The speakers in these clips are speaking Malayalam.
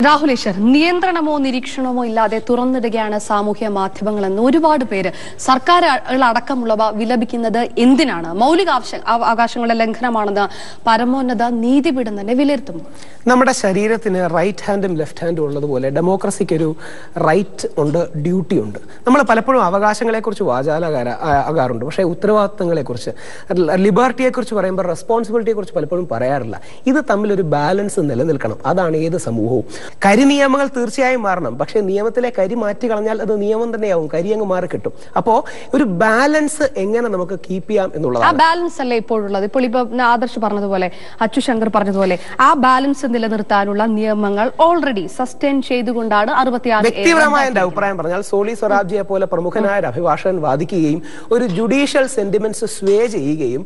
രാഹുൽ ഈശ്വർ, നിയന്ത്രണമോ നിരീക്ഷണമോ ഇല്ലാതെ തുറന്നിടുകയാണ് സാമൂഹ്യ മാധ്യമങ്ങളെന്ന് ഒരുപാട് പേര് സർക്കാരുകളടക്കമുള്ളവ വിലപിക്കുന്നത് എന്തിനാണ്? മൗലിക അവകാശങ്ങളുടെ ലംഘനമാണെന്ന് പരമോന്നത നീതിപീഠം തന്നെ വിലയിരുത്തും. നമ്മുടെ ശരീരത്തിന് റൈറ്റ് ഹാൻഡും ലെഫ്റ്റ് ഹാൻഡും ഉള്ളതുപോലെ ഡെമോക്രസിക്ക് ഒരു റൈറ്റ് ഉണ്ട്, ഡ്യൂട്ടി ഉണ്ട്. നമ്മൾ പലപ്പോഴും അവകാശങ്ങളെക്കുറിച്ച് വാചാലകാരാകാറുണ്ട്, പക്ഷേ ഉത്തരവാദിത്തങ്ങളെക്കുറിച്ച്, ലിബർട്ടിയെക്കുറിച്ച് പറയുമ്പോൾ റെസ്പോൺസിബിലിറ്റിയെക്കുറിച്ച് പലപ്പോഴും പറയാറില്ല. ഇത് തമ്മിലൊരു ബാലൻസ് നിലനിൽക്കണം. അതാണ് ഏത് സമൂഹവും. കരി നിയമങ്ങൾ തീർച്ചയായും മാറണം, പക്ഷേ നിയമത്തിലെ കരി മാറ്റി കളഞ്ഞാൽ അത് നിയമം തന്നെയാവും, കരി അങ്ങ് മാറി കിട്ടും. അപ്പോ ഒരു ബാലൻസ് എങ്ങനെ നമുക്ക് കീപ്പ് ചെയ്യാം എന്നുള്ളതാണ്. ആ ബാലൻസ് അല്ലേ ഇപ്പോഴുള്ളത്. ഇപ്പോൾ ഇപ്പൊ ആദർശ് പറഞ്ഞതുപോലെ, അച്ചു ശങ്കർ പറഞ്ഞതുപോലെ, ആ ബാലൻസ് നിലനിർത്താനുള്ള നിയമങ്ങൾ ഓൾറെഡി സസ്റ്റെയിൻ ചെയ്തുകൊണ്ടാണ് 66. വ്യക്തിപരമായ എന്റെ അഭിപ്രായം പറഞ്ഞാൽ സോളി സൊറാബ്ജിയെ പോലെ പ്രമുഖനായ ഒരു അഭിഭാഷകൻ വാദിക്കുകയും ഒരു ജുഡീഷ്യൽ സെന്റിമെന്റ്സ് സ്വേ ചെയ്യുകയും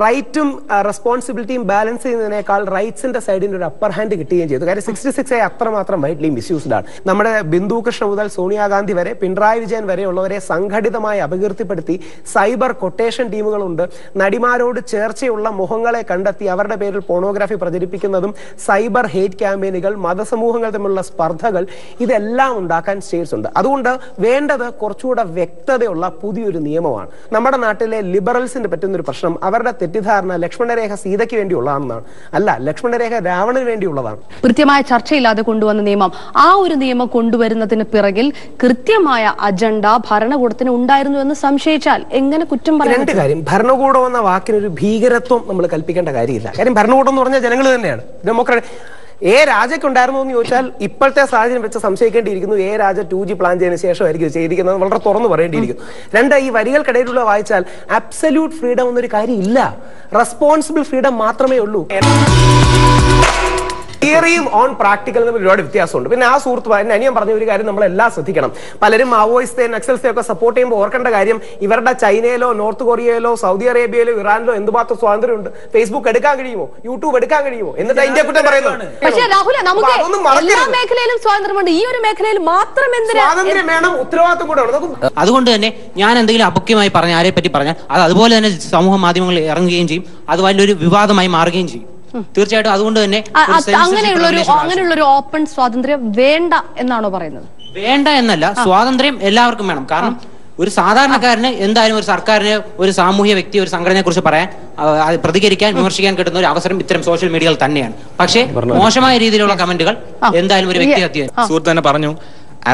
റൈറ്റും റെസ്പോൺസിബിലിറ്റിയും ബാലൻസ് ചെയ്യുന്നതിനേക്കാൾ റൈറ്റ്സിന്റെ സൈഡിന് ഒരു അപ്പർ ഹാൻഡ് കിട്ടുകയും ചെയ്തു. കാര്യം 66 അത്രമാത്രം വൈഡ്ലി മിസ്യൂസ്ഡ് ആണ്. നമ്മുടെ ബിന്ദു കൃഷ്ണ മുതൽ സോണിയാഗാന്ധി വരെ, പിണറായി വിജയൻ വരെയുള്ളവരെ സംഘടിതമായി അപകീർത്തിപ്പെടുത്തി സൈബർ കൊട്ടേഷൻ ടീമുകളുണ്ട്. നടിമാരോട് ചേർച്ചയുള്ള മുഖങ്ങളെ കണ്ടെത്തി അവരുടെ പേരിൽ പോണോഗ്രാഫി പ്രചരിപ്പിക്കുന്നതും സൈബർ ഹേറ്റ് ക്യാമ്പയിനുകൾ, മതസമൂഹങ്ങൾ തമ്മിലുള്ള സ്പർദ്ധകൾ, ഇതെല്ലാം ഉണ്ടാക്കാൻ സ്റ്റേറ്റ്സ് ഉണ്ട്. അതുകൊണ്ട് വേണ്ടത് കുറച്ചുകൂടെ വ്യക്തതയുള്ള പുതിയൊരു നിയമമാണ്. നമ്മുടെ നാട്ടിലെ ലിബറൽസിന് പറ്റുന്നൊരു പ്രശ്നം, അവരുടെ തെറ്റിദ്ധാരണ ലക്ഷ്മണരേഖ സീതയ്ക്ക് വേണ്ടിയുള്ളതാണെന്നാണ്. അല്ല, ലക്ഷ്മണരേഖ രാവണന് വേണ്ടിയുള്ളതാണ്. കൃത്യമായ ചർച്ചയില്ലാതെ കൊണ്ടുവന്ന നിയമം, ആ ഒരു നിയമം കൊണ്ടുവരുന്നതിന് പിറകിൽ കൃത്യമായ അജണ്ട ഭരണകൂടത്തിന് ഉണ്ടായിരുന്നു എന്ന് സംശയിച്ചാൽ എങ്ങനെ കുറ്റം പറയാൻ? രണ്ട് കാര്യം, ഭരണകൂടം എന്ന വാക്കിനൊരു ഭീകരത്വം നമ്മൾ കൽപ്പിക്കേണ്ട കാര്യമില്ല. കാര്യം ഭരണകൂടം എന്ന് പറഞ്ഞാൽ ജനങ്ങൾ തന്നെയാണ്. ഡെമോക്രാറ്റ് രാജയ്ക്ക് ഉണ്ടായിരുന്നു എന്ന് ചോദിച്ചാൽ ഇപ്പോഴത്തെ സാഹചര്യം വെച്ച് സംശയിക്കേണ്ടിയിരിക്കുന്നു. രാജ 2G പ്ലാൻ ചെയ്തതിനു ശേഷമായിരിക്കും ചെയ്തിരിക്കുന്നത്, വളരെ തുറന്നു പറയേണ്ടിയിരിക്കുന്നു. രണ്ട്, ഈ വരികൾക്കിടയിലുള്ള വായിച്ചാൽ അബ്സല്യൂട്ട് ഫ്രീഡം എന്നൊരു കാര്യം ഇല്ല, റെസ്പോൺസിബിൾ ഫ്രീഡം മാത്രമേ ഉള്ളൂ. തിയറിയും ഓൺ പ്രാക്ടിക്കൽ തമ്മിൽ ഒരുപാട് വ്യത്യാസമുണ്ട്. പിന്നെ ആ സുഹൃത്ത് എന്നെ അനിയൻ പറഞ്ഞ ഒരു കാര്യം നമ്മളെല്ലാം ശ്രദ്ധിക്കണം. പലരും മാവോയിസ്റ്റേ നക്സൽസേ ഒക്കെ സപ്പോർട്ട് ചെയ്യുമ്പോൾ ഓർക്കേണ്ട കാര്യം, ഇവരുടെ ചൈനയിലോ നോർത്ത് കൊറിയയിലോ സൗദി അറേബ്യയിലോ ഇറാനിലോ എന്തുമാത്രം സ്വാതന്ത്ര്യമുണ്ട്. ഫേസ്ബുക്ക് എടുക്കാൻ കഴിയുമോ? യൂട്യൂബ് എടുക്കാൻ കഴിയുമോ? എന്നിട്ട് ഇന്ത്യ കുറ്റം പറയുന്നത്. പക്ഷേ രാഹുൽ, നമുക്ക് എല്ലാ മേഖലയിലും സ്വാതന്ത്ര്യമുണ്ട്, ഈ ഒരു മേഖലയിൽ മാത്രം സ്വാതന്ത്ര്യം വേണം, ഉത്തരവാദിത്വം കൂടെ വേണം. അതുകൊണ്ട് തന്നെ ഞാൻ എന്തെങ്കിലും അപക്യമായി പറഞ്ഞ ആരെ പറ്റി പറഞ്ഞാൽ അത് അതുപോലെ തന്നെ സമൂഹ മാധ്യമങ്ങളിൽ ഇറങ്ങുകയും ചെയ്യും, അത് വലിയൊരു വിവാദമായി മാറുകയും ചെയ്യും. തീർച്ചയായിട്ടും അതുകൊണ്ട് തന്നെ അങ്ങനെയുള്ളൊരു ഓപ്പൺ സ്വാതന്ത്ര്യം വേണ്ട എന്നാണോ പറയുന്നത്? വേണ്ട എന്നല്ല, സ്വാതന്ത്ര്യം എല്ലാവർക്കും വേണം. കാരണം ഒരു സാധാരണക്കാരന് എന്തായാലും ഒരു സർക്കാരിന്, ഒരു സാമൂഹ്യ വ്യക്തി, ഒരു സംഘടനയെ കുറിച്ച് പറയാൻ, പ്രതികരിക്കാൻ, വിമർശിക്കാൻ കിട്ടുന്ന ഒരു അവസരം ഇത്തരം സോഷ്യൽ മീഡിയകൾ തന്നെയാണ്. പക്ഷേ മോശമായ രീതിയിലുള്ള കമന്റുകൾ എന്തായാലും ഒരു വ്യക്തി ഹത്യ. സുഹൃത്ത് തന്നെ പറഞ്ഞു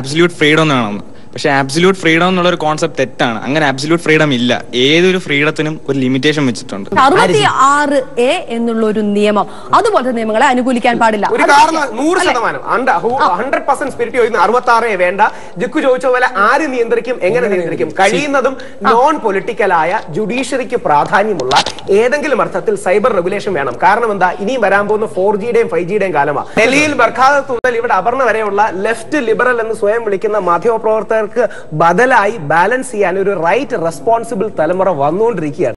ആബ്സല്യൂട്ട് ഫ്രീഡം എന്നാണെന്ന്. പക്ഷെ ആബ്സല്യൂട്ട് ഫ്രീഡം എന്നുള്ള ഒരു കോൺസെപ്റ്റ് തെറ്റാണ്. അങ്ങനെ ആബ്സല്യൂട്ട് ഫ്രീഡം ഇല്ല. ഏതൊരു ഫ്രീഡത്തിനും ഒരു ലിമിറ്റേഷൻ വെച്ചിട്ടുണ്ട്. 66A എന്നുള്ള ഒരു നിയമം, അതുപോലത്തെ നിയമങ്ങളെ അനുകൂലിക്കാൻ പാടില്ല. ഒരു കാരണം 100% സ്പിരിറ്റ് ചോദിക്കുന്ന 66A വേണ്ട. ജിക്കു ചോദിച്ച പോലെ ആര് നിയന്ത്രിക്കും, എങ്ങനെ നിയന്ത്രിക്കും? കഴിയുന്നതും നോൺ പൊളിറ്റിക്കലായ, ജുഡീഷ്യറിക്ക് പ്രാധാന്യമുള്ള ഏതെങ്കിലും അർത്ഥത്തിൽ സൈബർ റെഗുലേഷൻ വേണം. കാരണം എന്താ, ഇനിയും വരാൻ പോകുന്ന 4Gയുടെയും 5Gയുടെയും കാലമാണ്. ഡൽഹിയിൽ ബർഖാദത്ത് മുതൽ ഇവിടെ അപർണ വരെയുള്ള ലെഫ്റ്റ് ലിബറൽ എന്ന് സ്വയം വിളിക്കുന്ന മാധ്യമപ്രവർത്തകർ ബദലായി ബാലൻസ് ചെയ്യാൻ ഒരു റൈറ്റ് റെസ്പോൺസിബിൾ തലമുറ വന്നുകൊണ്ടിരിക്കുകയാണ്.